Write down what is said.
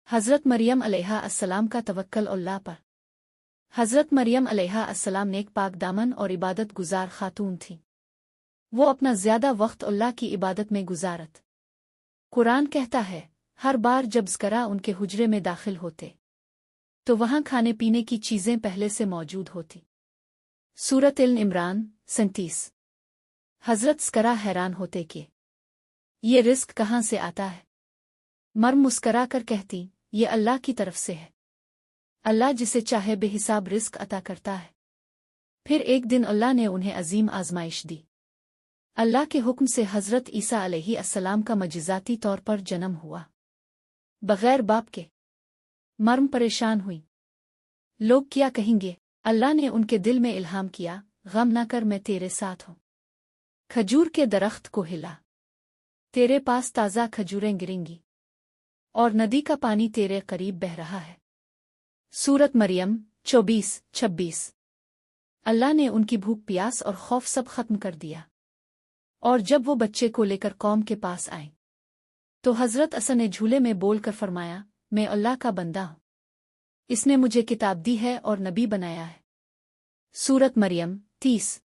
हज़रत मरियम अलैहा अस्सलाम का तवक्कल अल्लाह पर। हज़रत मरियम अलैहा अस्सलाम नेक पाक दामन और इबादत गुजार खातून थी। वो अपना ज़्यादा वक्त अल्लाह की इबादत में गुजारत। कुरान कहता है, हर बार जब ज़करा उनके हुजरे में दाखिल होते तो वहाँ खाने पीने की चीज़ें पहले से मौजूद होती। सूरत अल इमरान 37। हज़रत ज़करा हैरान होते कि ये रिस्क कहाँ से आता है। मर मुस्करा कर कहती, ये अल्लाह की तरफ से है। अल्लाह जिसे चाहे बेहिसाब रिस्क अता करता है। फिर एक दिन अल्लाह ने उन्हें अजीम आजमाइश दी। अल्लाह के हुक्म से हज़रत ईसा अलैहि अस्सलाम का मजिज़ाती तौर पर जन्म हुआ, बग़ैर बाप के। मर्म परेशान हुई, लोग क्या कहेंगे। अल्लाह ने उनके दिल में इल्हाम किया, गम न कर, मैं तेरे साथ हूँ। खजूर के दरख्त को हिला, तेरे पास ताज़ा खजूरें गिरेंगी और नदी का पानी तेरे करीब बह रहा है। सूरत मरियम 24-26। अल्लाह ने उनकी भूख प्यास और खौफ सब खत्म कर दिया। और जब वो बच्चे को लेकर कौम के पास आए तो हज़रत असा ने झूले में बोलकर फरमाया, मैं अल्लाह का बंदा हूँ, इसने मुझे किताब दी है और नबी बनाया है। सूरत मरियम 30।